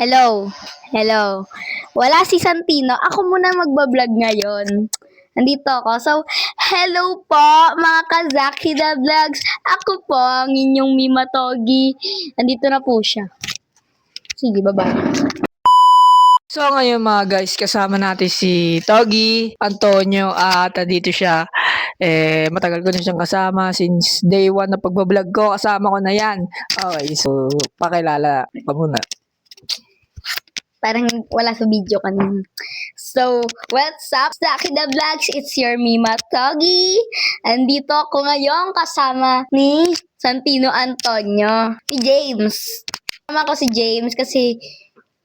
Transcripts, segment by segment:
Hello. Hello. Wala si Santino. Ako muna magbablog ngayon. Nandito ako. So, hello po mga Kazaki the Vlogs. Ako po ang inyong Mima Togi. Nandito na po siya. Sige, bye-bye. So ngayon mga guys, kasama natin si Togi, Antonio at dito siya. Matagal ko na siyang kasama since day 1 na pagbablog ko, kasama ko na yan. Okay, so pakilala ka muna. Parang wala sa video kanina. So, what's up, Zaki the Vlogs? It's your Mima Togi. Andito ako ngayon kasama ni Santino Antonio. Si James. Kasama ko si James kasi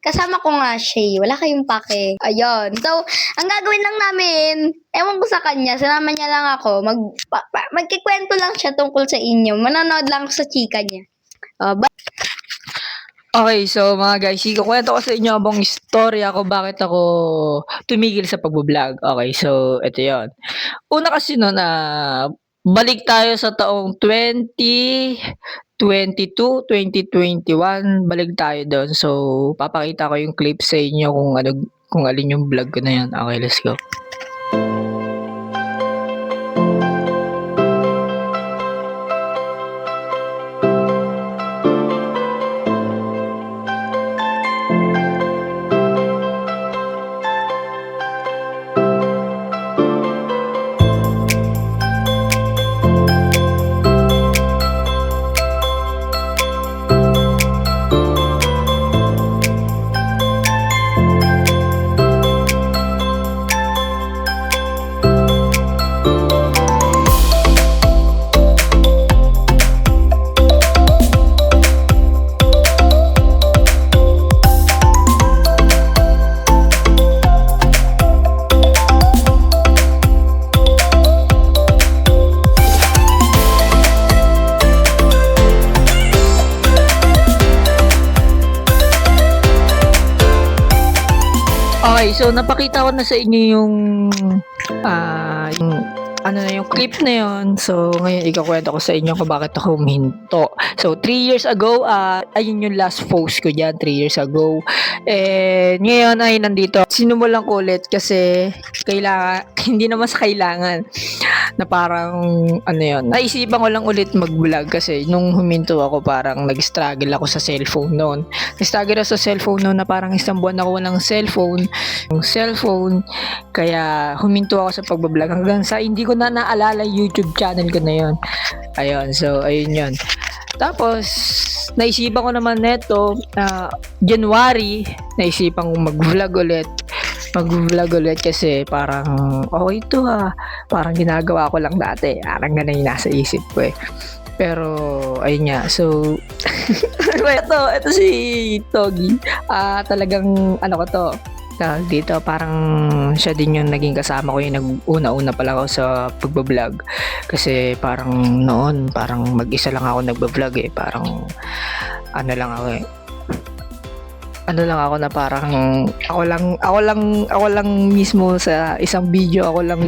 kasama ko nga siya. Wala kayong pake. Ayun. So, ang gagawin lang namin, ewan ko sa kanya, sinama niya lang ako. Magkikwento lang siya tungkol sa inyo. Manonood lang ako sa chika niya. Okay, so mga guys, ikukwento ko sa inyo abang istorya ko bakit ako tumigil sa pagbablog. Okay, so ito yon. Una kasi no na balik tayo sa taong 2022, 2021, balik tayo doon. So, papakita ko yung clip sa inyo kung alin yung vlog ko na yan. Okay, let's go. Okay, so napakita ko na sa inyo yung clip na yon. So, ngayon ikakwento ko sa inyo kung bakit ako huminto. So, 3 years ago, ayun yung last post ko dyan, 3 years ago. And ngayon ay nandito. Sinumulan ko ulit kasi kailangan, hindi naman sa kailangan na parang naisipan ko lang ulit mag-vlog kasi nung huminto ako parang nag-struggle ako sa cellphone noon. Nag-struggle ako sa cellphone noon na parang isang buwan ako walang cellphone, kaya huminto ako sa pagbablog hanggang sa hindi ko na naalala YouTube channel ko na yon. Ayun, so ayun yun. Tapos naisipan ko naman neto January, naisipan kong mag-vlog ulit kasi parang okay ito parang ginagawa ko lang dati, parang ganun yung nasa isip ko eh. Pero ayun nga, so ito si Togi, talagang ko to dito, parang siya din yung naging kasama ko yung nag-una pa lang ako sa pagbablog kasi parang noon parang mag-isa lang ako nagbablog eh, parang ano lang ako na parang ako lang mismo sa isang video, ako lang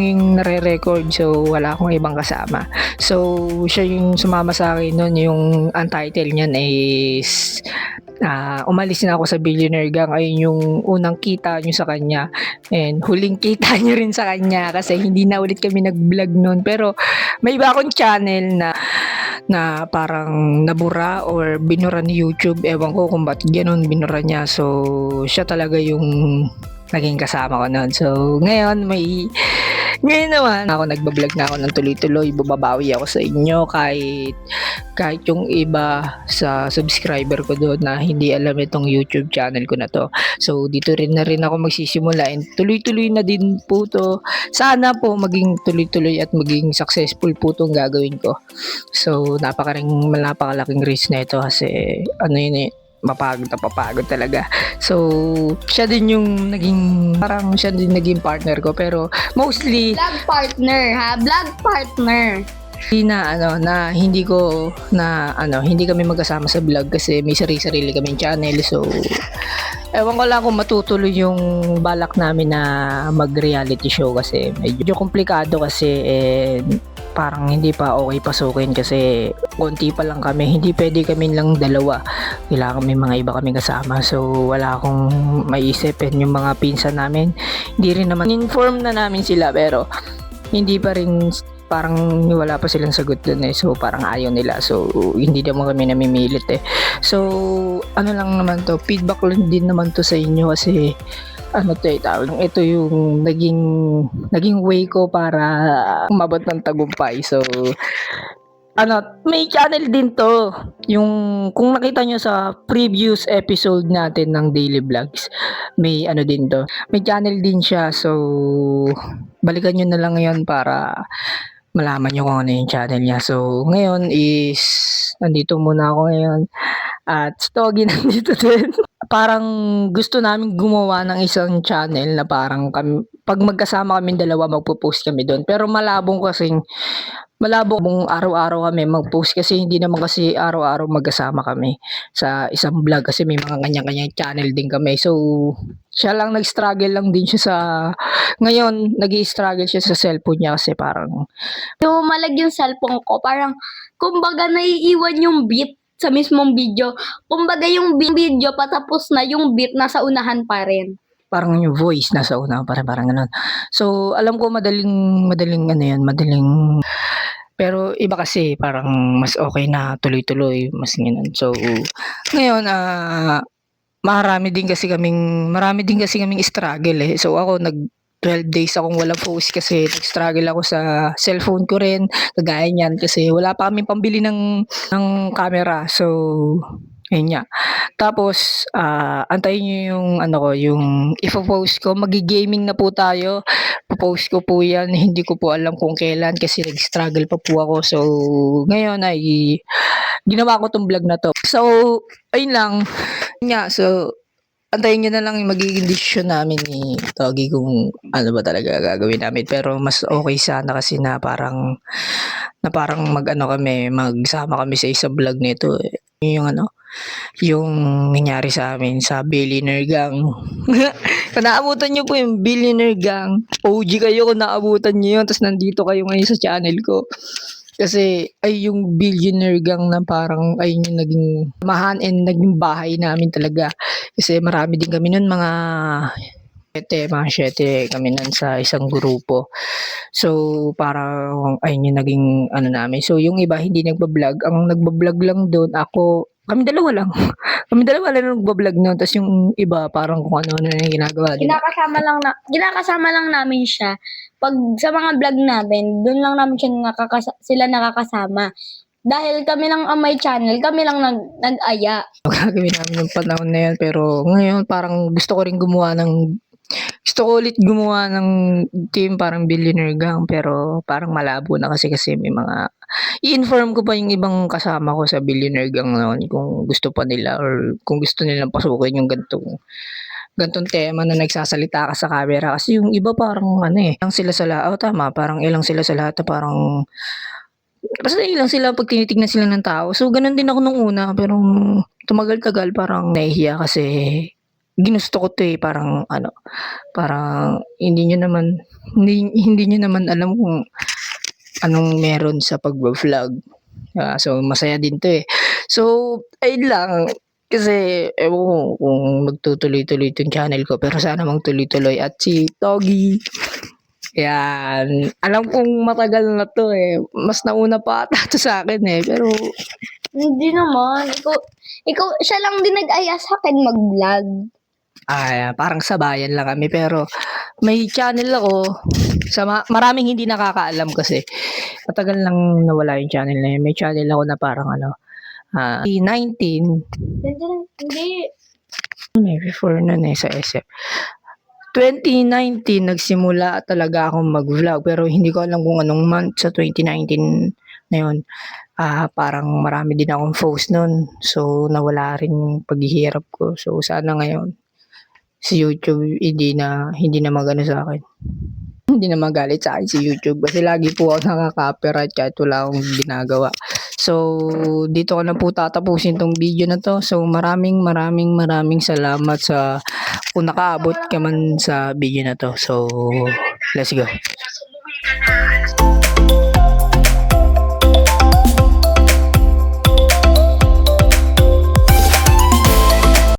yung nare-record, so wala akong ibang kasama. So siya yung sumama sa akin noon, yung ang title niyan is umalis na ako sa Billionaire Gang. Ayun yung unang kita nyo sa kanya and huling kita nyo rin sa kanya kasi hindi na ulit kami nag-vlog noon. Pero may iba akong channel na parang nabura or binura ni YouTube. Ewan ko kung ba't ganun binura niya. So siya talaga yung naging kasama ko noon. So ngayon naman ako nagbablog na ako ng tuloy-tuloy, bumabawi ako sa inyo kahit yung iba sa subscriber ko doon na hindi alam itong YouTube channel ko na to. So dito rin ako magsisimula and tuloy-tuloy na din po to. Sana po maging tuloy-tuloy at maging successful po tong gagawin ko. So napakalaking risk na ito kasi mapapagod talaga. So siya din yung naging partner ko, pero mostly Vlog partner. hindi kami magkasama sa vlog kasi may sarili kaming channel. So ewan ko lang kung matutuloy yung balak namin na mag-reality show kasi medyo komplikado kasi parang hindi pa okay pasukin kasi konti pa lang kami, hindi pwede kami lang dalawa, kailangan may mga iba kami kasama. So wala akong maisip, and yung mga pinsan namin hindi rin naman inform na namin sila, pero hindi pa rin, parang wala pa silang sagot dun eh. So parang ayaw nila, so hindi naman kami namimilit eh. So ano lang naman to, feedback lang din naman to sa inyo, kasi ano to eh, ito yung naging way ko para umabot ng tagumpay. So ano, may channel din to. Yung kung nakita nyo sa previous episode natin ng daily vlogs, may ano din to. May channel din siya. So balikan nyo na lang ngayon para malaman nyo kung ano yung channel niya. So ngayon is nandito muna ako ngayon. At Stogie nandito din. Parang gusto namin gumawa ng isang channel na parang kami, pag magkasama kami dalawa, magpo-post kami doon. Pero malabong araw-araw kami mag-post, kasi hindi naman kasi araw-araw magkasama kami sa isang vlog, kasi may mga kanya-kanyang channel din kami. So siya lang nag-struggle lang din siya ngayon nag-i-struggle siya sa cellphone niya, kasi parang Lumalag yung cellphone ko, parang kumbaga naiiwan yung beat sa mismong video. Kumbaga yung video patapos na, yung beat nasa unahan pa rin. parang yung voice nasa una, parang ganun. So alam ko madaling ano yan, pero iba kasi parang mas okay na tuloy-tuloy, mas ganun. So ngayon marami din kasi kaming struggle eh. So ako 12 days akong walang post kasi nag-struggle ako sa cellphone ko rin, kagaya niyan, kasi wala pa kaming pambili ng camera. So ayun nga. Tapos antayin niyo yung ano ko, yung ipo-post ko, magi-gaming na po tayo. Po-post ko po 'yan, hindi ko po alam kung kailan kasi nag-struggle pa po ako. So ngayon ay ginawa ko 'tong vlog na 'to. So ayun lang. Yun nga, so antayin niyo na lang yung magiging desisyon namin ni Togi kung ano ba talaga gagawin namin. Pero mas okay sana kasi na parang mag-ano kami, magsama kami sa isang vlog nito eh. Yung ano, yung nangyari sa amin sa Billionaire Gang. Kung naabutan niyo po yung Billionaire Gang, OG kayo kung naabutan niyo yun, tapos nandito kayo ngayon sa channel ko. Kasi ay yung Billionaire Gang na parang ay yung naging samahan and naging bahay namin talaga. Kasi marami din kami nun, mga 7 kami nun sa isang grupo. So parang ayun yung naging ano namin. So yung iba hindi nagba-vlog, ang nagba-vlog lang doon ako, kami dalawa lang. Kami dalawa lang nagba-vlog noon, tapos yung iba parang kung ano na yung ginagawa nila. Kinakasama lang namin siya. Pag sa mga vlog namin, doon lang namin sila nakakasama. Dahil kami lang ang may channel, kami lang nag-aya. Gagawin namin ng panahon na yun, pero ngayon parang gusto ko ulit gumawa ng team parang Billionaire Gang, pero parang malabo na kasi may mga i-inform ko pa yung ibang kasama ko sa Billionaire Gang noon kung gusto pa nila or kung gusto nilang pasukin yung gantong tema na nagsasalita ka sa camera. Kasi yung iba parang ano eh, ilang sila sa lahat, tama, parang ilang sila sa lahat, parang basta ilang sila pag tinitignan sila ng tao. So ganun din ako nung una, pero tumagal-tagal parang nahihiya kasi ginusto ko 'to eh, parang ano, parang hindi niyo naman alam kung anong meron sa pagvo-vlog. So masaya din 'to eh. So ayun lang, kasi ewan ko kung magtutuloy-tuloy 'tong channel ko, pero sana magtuloy-tuloy. At si Togi, yan, alam kong matagal na 'to eh, mas nauna pa ata 'to sa'kin eh, pero Hindi naman. Ikaw, siya lang din nag-aya sa akin mag-vlog. parang sabayan lang kami, pero may channel ako sa maraming hindi nakakaalam kasi matagal lang nawala yung channel na yun. May channel ako na parang ano, 19, Hindi. before nun eh, sa SF. 2019 nagsimula talaga akong mag-vlog, pero hindi ko alam kung anong month sa 2019 na yun. Parang marami din akong post nun, so nawala rin yung paghihirap ko. So sana ngayon si YouTube hindi na magano sa akin. Hindi na magalit sa akin si YouTube kasi lagi po ako nakaka-copyright kahit wala akong ginagawa. So dito ko na po tatapusin tong video na to. So maraming salamat sa kung nakaabot ka man sa video na to. So let's go.